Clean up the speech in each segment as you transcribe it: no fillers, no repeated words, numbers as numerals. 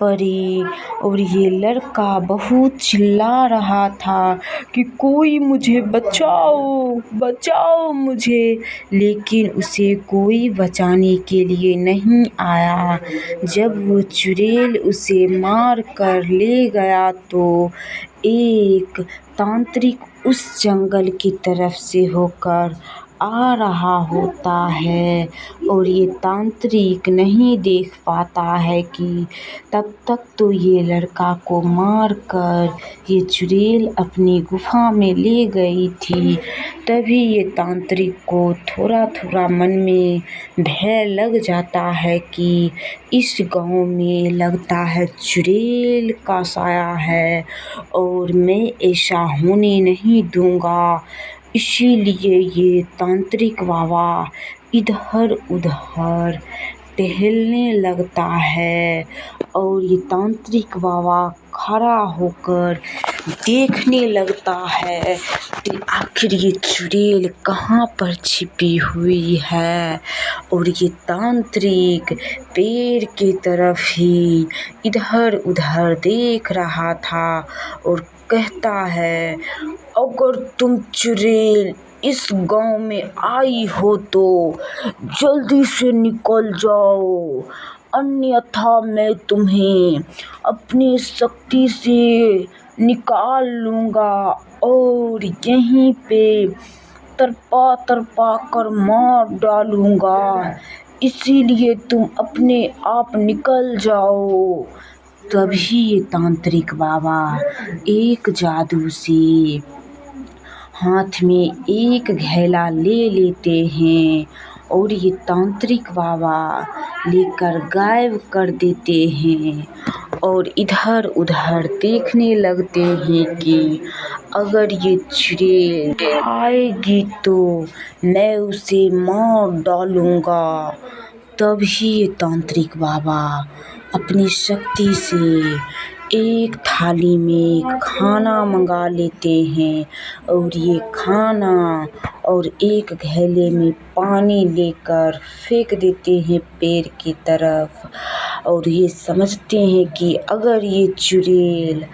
पड़े और ये लड़का बहुत चिल्ला रहा था कि कोई मुझे बचाओ, बचाओ मुझे, लेकिन उसे कोई बचाने के लिए नहीं आया। जब वो चुड़ैल उसे मार कर ले गया तो एक तांत्रिक उस जंगल की तरफ से होकर आ रहा होता है और ये तांत्रिक नहीं देख पाता है कि तब तक तो ये लड़का को मार कर ये चुड़ैल अपनी गुफा में ले गई थी। तभी ये तांत्रिक को थोड़ा थोड़ा मन में भय लग जाता है कि इस गांव में लगता है चुड़ैल का साया है और मैं ऐसा होने नहीं दूंगा। इसीलिए ये तांत्रिक बाबा इधर उधर टहलने लगता है और ये तांत्रिक बाबा खड़ा होकर देखने लगता है कि आखिर ये चुड़ैल कहाँ पर छिपी हुई है। और ये तांत्रिक पेड़ की तरफ ही इधर उधर देख रहा था और कहता है, अगर तुम चुड़ैल इस गांव में आई हो तो जल्दी से निकल जाओ, अन्यथा मैं तुम्हें अपनी शक्ति से निकाल लूँगा और यहीं पे तरपा तरपा कर मार डालूँगा। इसीलिए तुम अपने आप निकल जाओ। तभी ये तांत्रिक बाबा एक जादू से हाथ में एक घैला ले लेते हैं और ये तांत्रिक बाबा लेकर गायब कर देते हैं और इधर उधर देखने लगते हैं कि अगर ये चुड़ैल आएगी तो मैं उसे मार डालूँगा। तभी ये तांत्रिक बाबा अपनी शक्ति से एक थाली में खाना मंगा लेते हैं और ये खाना और एक घैले में पानी लेकर फेंक देते हैं पेड़ की तरफ और ये समझते हैं कि अगर ये चुड़ैल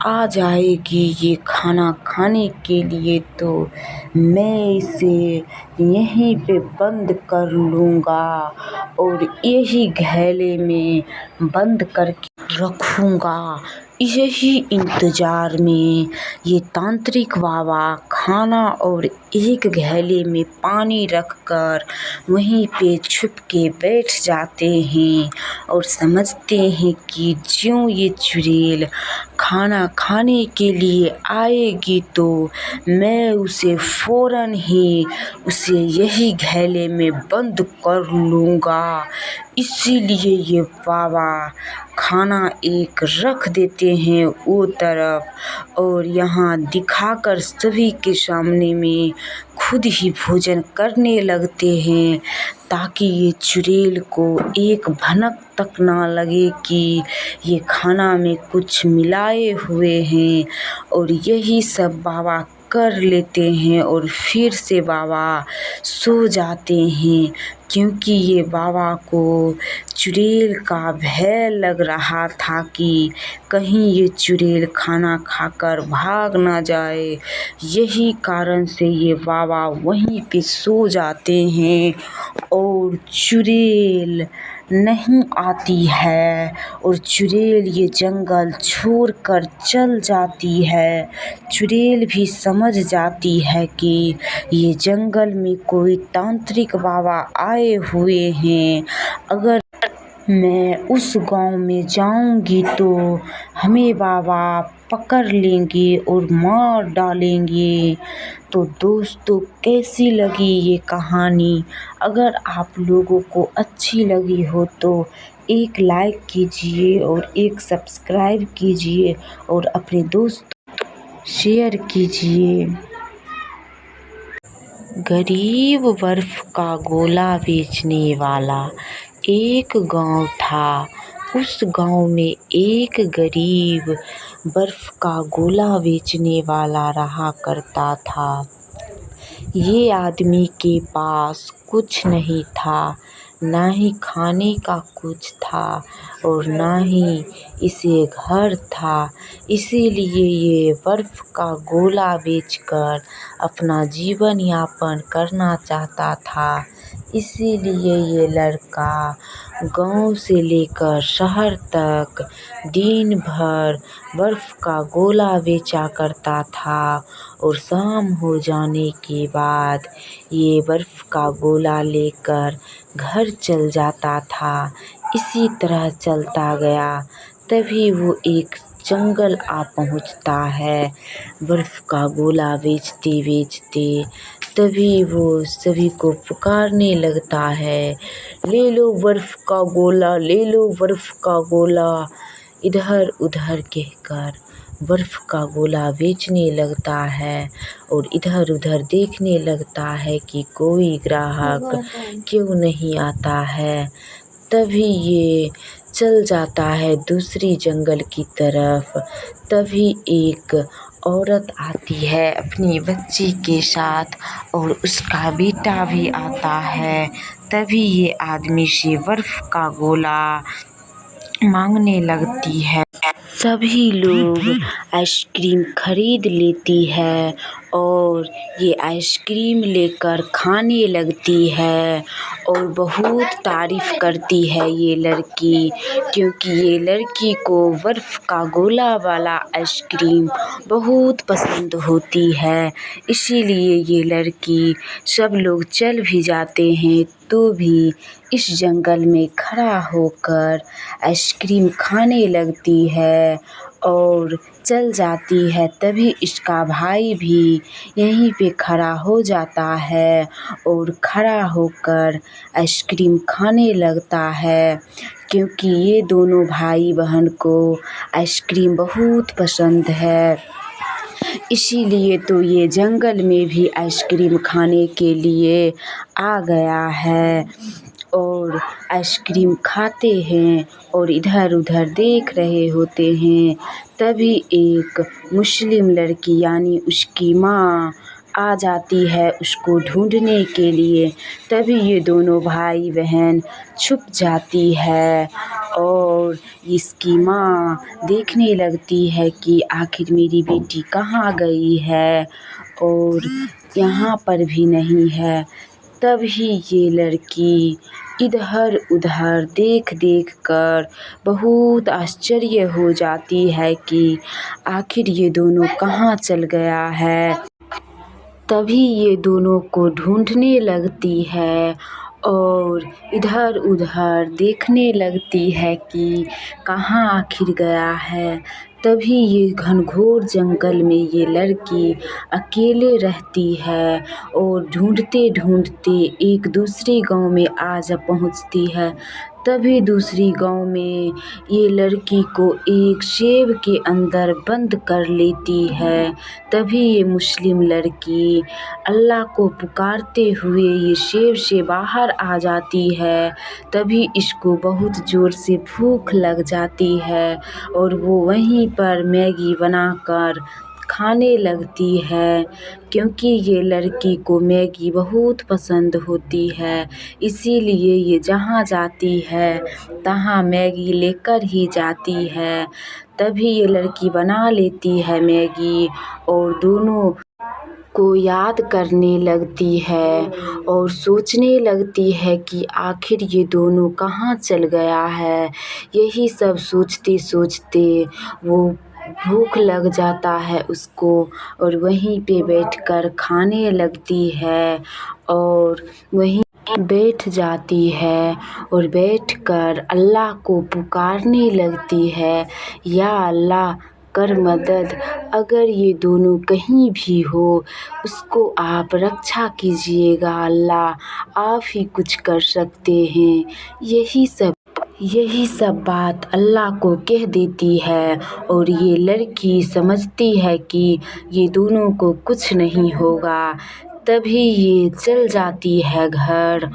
आ जाएगी ये खाना खाने के लिए तो मैं इसे यहीं पे बंद कर लूँगा और यही घैले में बंद करके रखूँगा। यही इंतज़ार में ये तांत्रिक बाबा खाना और एक घैले में पानी रखकर वहीं पे छुप के बैठ जाते हैं और समझते हैं कि ज्यों ये चुड़ैल खाना खाने के लिए आएगी तो मैं उसे फ़ौरन ही उसे यही घैले में बंद कर लूँगा। इसीलिए ये बाबा खाना एक रख देते हैं वो तरफ और यहाँ दिखाकर सभी के सामने में खुद ही भोजन करने लगते हैं ताकि ये चुड़ैल को एक भनक तक ना लगे कि ये खाना में कुछ मिलाए हुए हैं। और यही सब बाबा कर लेते हैं और फिर से बाबा सो जाते हैं क्योंकि ये बाबा को चुड़ैल का भय लग रहा था कि कहीं ये चुड़ैल खाना खाकर भाग ना जाए। यही कारण से ये बाबा वहीं पे सो जाते हैं और चुड़ैल नहीं आती है और चुड़ैल ये जंगल छोड़कर चल जाती है। चुड़ैल भी समझ जाती है कि ये जंगल में कोई तांत्रिक बाबा आए हुए हैं। अगर मैं उस गांव में जाऊंगी तो हमें बाबा पकड़ लेंगे और मार डालेंगे। तो दोस्तों कैसी लगी ये कहानी? अगर आप लोगों को अच्छी लगी हो तो एक लाइक कीजिए और एक सब्सक्राइब कीजिए और अपने दोस्तों शेयर कीजिए। गरीब बर्फ का गोला बेचने वाला एक गांव था। उस गांव में एक गरीब बर्फ का गोला बेचने वाला रहा करता था। ये आदमी के पास कुछ नहीं था, ना ही खाने का कुछ था और ना ही इसे घर था। इसीलिए ये बर्फ़ का गोला बेचकर अपना जीवन यापन करना चाहता था। इसीलिए ये लड़का गाँव से लेकर शहर तक दिन भर बर्फ़ का गोला बेचा करता था और शाम हो जाने के बाद ये बर्फ़ का गोला लेकर घर चल जाता था। इसी तरह चलता गया। तभी वो एक जंगल आ पहुँचता है बर्फ़ का गोला बेचते-बेचते। तभी वो सभी को पुकारने लगता है, ले लो बर्फ़ का गोला, ले लो बर्फ़ का गोला। इधर-उधर कहकर बर्फ़ का गोला बेचने लगता है और इधर-उधर देखने लगता है कि कोई ग्राहक क्यों नहीं आता है। तभी ये चल जाता है दूसरी जंगल की तरफ। तभी एक औरत आती है अपनी बच्ची के साथ और उसका बेटा भी आता है। तभी ये आदमी से बर्फ़ का गोला मांगने लगती है। सभी लोग आइसक्रीम खरीद लेती है और ये आइसक्रीम लेकर खाने लगती है और बहुत तारीफ़ करती है ये लड़की, क्योंकि ये लड़की को बर्फ़ का गोला वाला आइसक्रीम बहुत पसंद होती है। इसीलिए ये लड़की, सब लोग चल भी जाते हैं तो भी इस जंगल में खड़ा होकर आइसक्रीम खाने लगती है और चल जाती है। तभी इसका भाई भी यहीं पे खड़ा हो जाता है और खड़ा होकर आइसक्रीम खाने लगता है, क्योंकि ये दोनों भाई बहन को आइसक्रीम बहुत पसंद है। इसीलिए तो ये जंगल में भी आइसक्रीम खाने के लिए आ गया है और आइसक्रीम खाते हैं और इधर-उधर देख रहे होते हैं। तभी एक मुस्लिम लड़की यानी उसकी माँ आ जाती है उसको ढूँढने के लिए। तभी ये दोनों भाई बहन छुप जाती है और इसकी माँ देखने लगती है कि आखिर मेरी बेटी कहाँ गई है और यहाँ पर भी नहीं है। तभी ये लड़की इधर-उधर देख-देख कर बहुत आश्चर्य हो जाती है कि आखिर ये दोनों कहाँ चल गया है। तभी ये दोनों को ढूँढने लगती है और इधर-उधर देखने लगती है कि कहाँ आखिर गया है। तभी ये घनघोर जंगल में ये लड़की अकेले रहती है और ढूँढते-ढूँढते एक दूसरे गाँव में आ जा पहुँचती है। तभी दूसरी गाँव में ये लड़की को एक सेव के अंदर बंद कर लेती है। तभी ये मुस्लिम लड़की अल्लाह को पुकारते हुए ये सेव से बाहर आ जाती है। तभी इसको बहुत ज़ोर से भूख लग जाती है और वो वहीं पर मैगी बनाकर खाने लगती है, क्योंकि ये लड़की को मैगी बहुत पसंद होती है। इसीलिए ये जहाँ जाती है तहाँ मैगी लेकर ही जाती है। तभी ये लड़की बना लेती है मैगी और दोनों को याद करने लगती है और सोचने लगती है कि आखिर ये दोनों कहाँ चल गया है। यही सब सोचते-सोचते वो भूख लग जाता है उसको और वहीं पे बैठकर खाने लगती है और वहीं बैठ जाती है और बैठकर अल्लाह को पुकारने लगती है, या अल्लाह कर मदद, अगर ये दोनों कहीं भी हो उसको आप रक्षा कीजिएगा अल्लाह, आप ही कुछ कर सकते हैं। यही सब बात अल्लाह को कह देती है और ये लड़की समझती है कि ये दोनों को कुछ नहीं होगा। तभी ये चल जाती है घर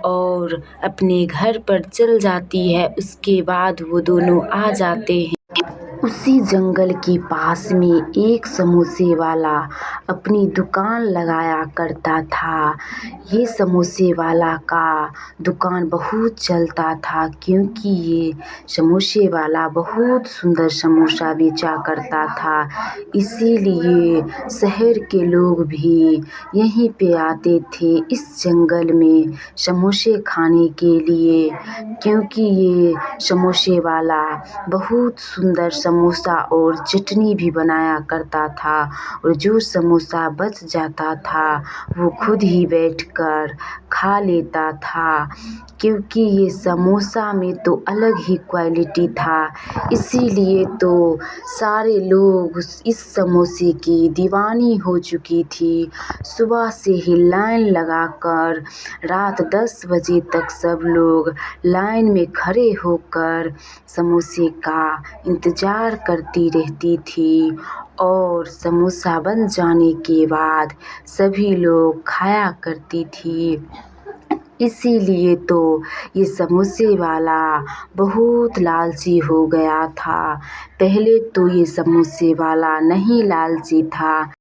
और अपने घर पर चल जाती है। उसके बाद वो दोनों आ जाते हैं उसी जंगल के पास में एक समोसे वाला अपनी दुकान लगाया करता था। ये समोसे वाला का दुकान बहुत चलता था, क्योंकि ये समोसे वाला बहुत सुंदर समोसा बेचा करता था। इसीलिए शहर के लोग भी यहीं पे आते थे इस जंगल में समोसे खाने के लिए, क्योंकि ये समोसे वाला बहुत सुंदर समोसा और चटनी भी बनाया करता था। और जो समोसा बच जाता था वो खुद ही बैठकर खा लेता था, क्योंकि ये समोसा में तो अलग ही क्वालिटी था। इसीलिए तो सारे लोग इस समोसे की दीवानी हो चुकी थी। सुबह से ही लाइन लगाकर रात 10 बजे तक सब लोग लाइन में खड़े होकर समोसे का इंतज़ार करती रहती थी, और समोसा बन जाने के बाद सभी लोग खाया करती थी। इसीलिए तो ये समोसे वाला बहुत लालची हो गया था। पहले तो ये समोसे वाला नहीं लालची था,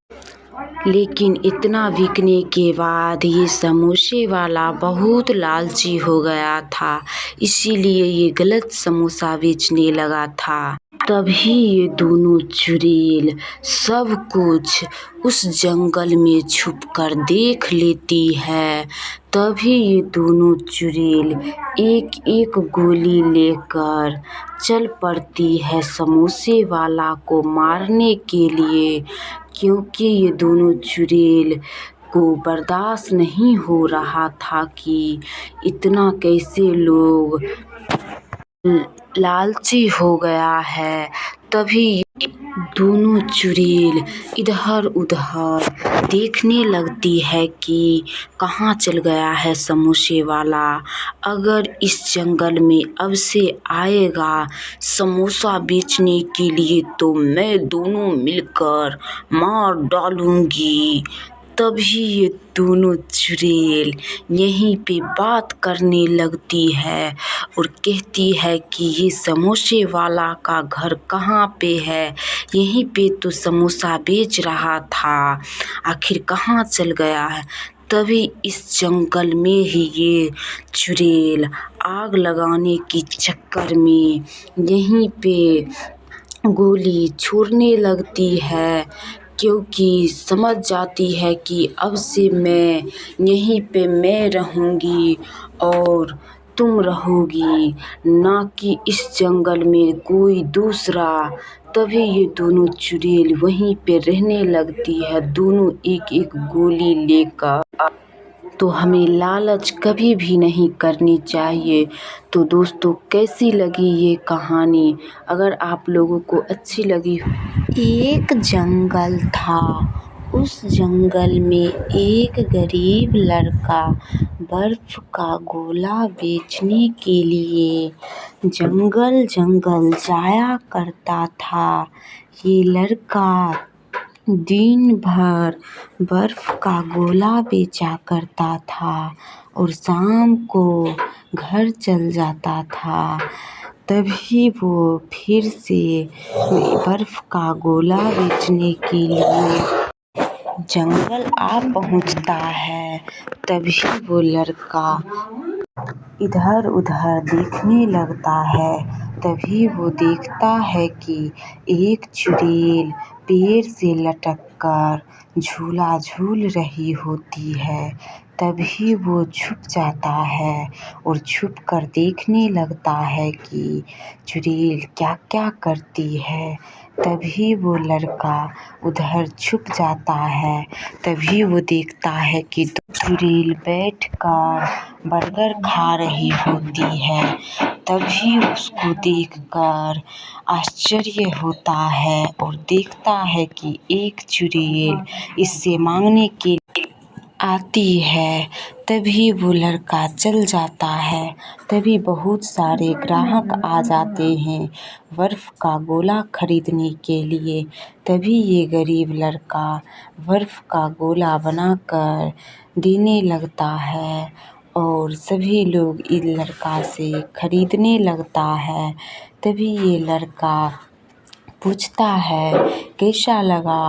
लेकिन इतना बिकने के बाद ये समोसे वाला बहुत लालची हो गया था। इसीलिए ये गलत समोसा बेचने लगा था। तभी ये दोनों चुड़ैल सब कुछ उस जंगल में छुपकर देख लेती है। तभी ये दोनों चुड़ैल एक एक गोली लेकर चल पड़ती है समोसे वाला को मारने के लिए, क्योंकि ये दोनों चुड़ैल को बर्दाश्त नहीं हो रहा था कि इतना कैसे लोग लालची हो गया है। तभी दोनों चुड़ैल इधर उधर देखने लगती है कि कहाँ चल गया है समोसे वाला। अगर इस जंगल में अब से आएगा समोसा बेचने के लिए तो मैं दोनों मिलकर मार डालूंगी। तभी ये दोनों चुड़ैल यहीं पे बात करने लगती है और कहती है कि ये समोसे वाला का घर कहाँ पे है, यहीं पे तो समोसा बेच रहा था, आखिर कहाँ चल गया है। तभी इस जंगल में ही ये चुड़ैल आग लगाने के चक्कर में यहीं पे गोली छोड़ने लगती है, क्योंकि समझ जाती है कि अब से मैं यहीं पे मैं रहूँगी और तुम रहोगी, ना कि इस जंगल में कोई दूसरा। तभी ये दोनों चुड़ैल वहीं पे रहने लगती है, दोनों एक एक गोली लेकर। तो हमें लालच कभी भी नहीं करनी चाहिए। तो दोस्तों, कैसी लगी ये कहानी? अगर आप लोगों को अच्छी लगी। एक जंगल था, उस जंगल में एक गरीब लड़का बर्फ का गोला बेचने के लिए जंगल जंगल जाया करता था। ये लड़का दिन भर बर्फ का गोला बेचा करता था और शाम को घर चल जाता था। तभी वो फिर से बर्फ का गोला बेचने के लिए जंगल आ पहुंचता है। तभी वो लड़का इधर उधर देखने लगता है। तभी वो देखता है कि एक चुड़ैल पेड़ से लटक कर झूला झूल रही होती है। तभी वो छुप जाता है और छुप कर देखने लगता है कि चुड़ैल क्या क्या करती है। तभी वो लड़का उधर छुप जाता है। तभी वो देखता है कि चुड़ैल बैठकर बर्गर खा रही होती है। तभी उसको देखकर आश्चर्य होता है और देखता है कि एक चुड़ैल इससे मांगने के आती है। तभी वो लड़का चल जाता है। तभी बहुत सारे ग्राहक आ जाते हैं बर्फ़ का गोला खरीदने के लिए। तभी ये गरीब लड़का बर्फ़ का गोला बनाकर देने लगता है और सभी लोग इस लड़का से खरीदने लगता है। तभी ये लड़का पूछता है कैसा लगा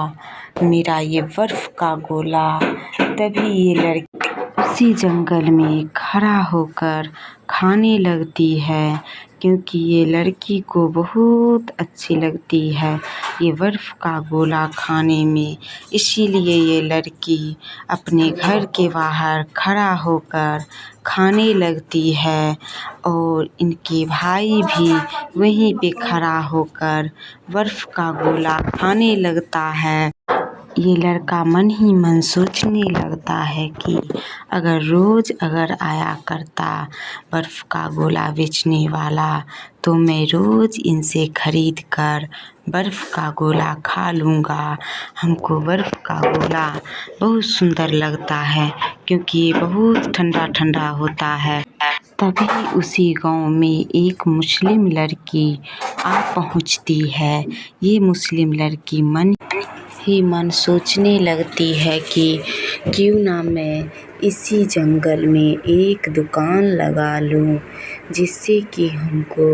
मेरा ये बर्फ का गोला। तभी ये लड़की उसी जंगल में खड़ा होकर खाने लगती है, क्योंकि ये लड़की को बहुत अच्छी लगती है ये बर्फ़ का गोला खाने में। इसीलिए ये लड़की अपने घर के बाहर खड़ा होकर खाने लगती है और इनके भाई भी वहीं पे खड़ा होकर बर्फ़ का गोला खाने लगता है। ये लड़का मन ही मन सोचने लगता है कि अगर आया करता बर्फ़ का गोला बेचने वाला, तो मैं रोज़ इनसे खरीद कर बर्फ़ का गोला खा लूँगा। हमको बर्फ़ का गोला बहुत सुंदर लगता है, क्योंकि ये बहुत ठंडा ठंडा होता है। तभी उसी गांव में एक मुस्लिम लड़की आ पहुंचती है। ये मुस्लिम लड़की मन ही मन सोचने लगती है कि क्यों ना मैं इसी जंगल में एक दुकान लगा लूं, जिससे कि हमको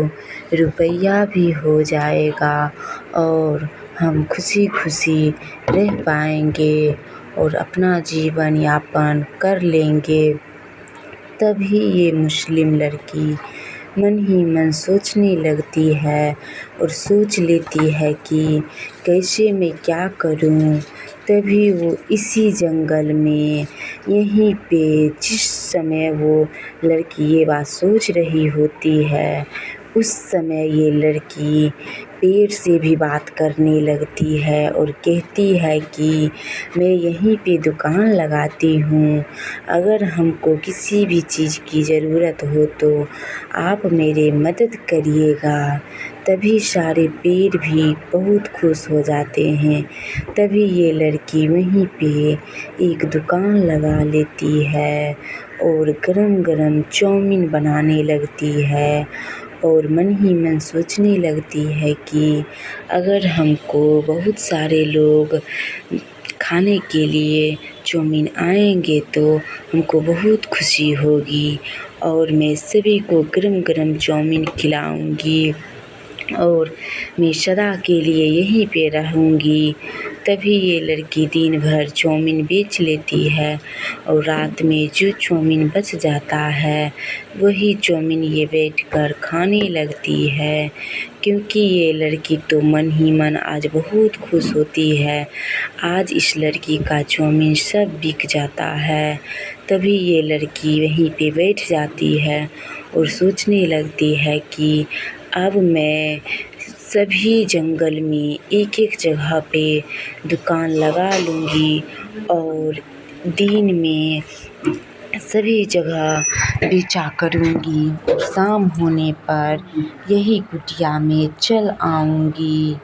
रुपया भी हो जाएगा और हम खुशी खुशी रह पाएंगे और अपना जीवन यापन कर लेंगे। तभी ये मुस्लिम लड़की मन ही मन सोचने लगती है और सोच लेती है कि कैसे मैं क्या करूं। तभी वो इसी जंगल में यहीं पे जिस समय वो लड़की ये बात सोच रही होती है, उस समय ये लड़की पेड़ से भी बात करने लगती है और कहती है कि मैं यहीं पे दुकान लगाती हूँ, अगर हमको किसी भी चीज़ की ज़रूरत हो तो आप मेरे मदद करिएगा। तभी सारे पेड़ भी बहुत खुश हो जाते हैं। तभी ये लड़की वहीं पे एक दुकान लगा लेती है और गरम गरम चाउमीन बनाने लगती है और मन ही मन सोचने लगती है कि अगर हमको बहुत सारे लोग खाने के लिए चाउमीन आएंगे तो हमको बहुत खुशी होगी और मैं सभी को गरम गरम चाउमीन खिलाऊंगी और मैं सदा के लिए यहीं पे रहूंगी। तभी ये लड़की दिन भर चाउमीन बेच लेती है और रात में जो चाउमीन बच जाता है वही चाउमीन ये बैठकर खाने लगती है, क्योंकि ये लड़की तो मन ही मन आज बहुत खुश होती है। आज इस लड़की का चाउमीन सब बिक जाता है। तभी ये लड़की वहीं पे बैठ जाती है और सोचने लगती है कि अब मैं सभी जंगल में एक एक जगह पे दुकान लगा लूँगी और दिन में सभी जगह बेचा करूँगी और शाम होने पर यही कुटिया में चल आऊँगी।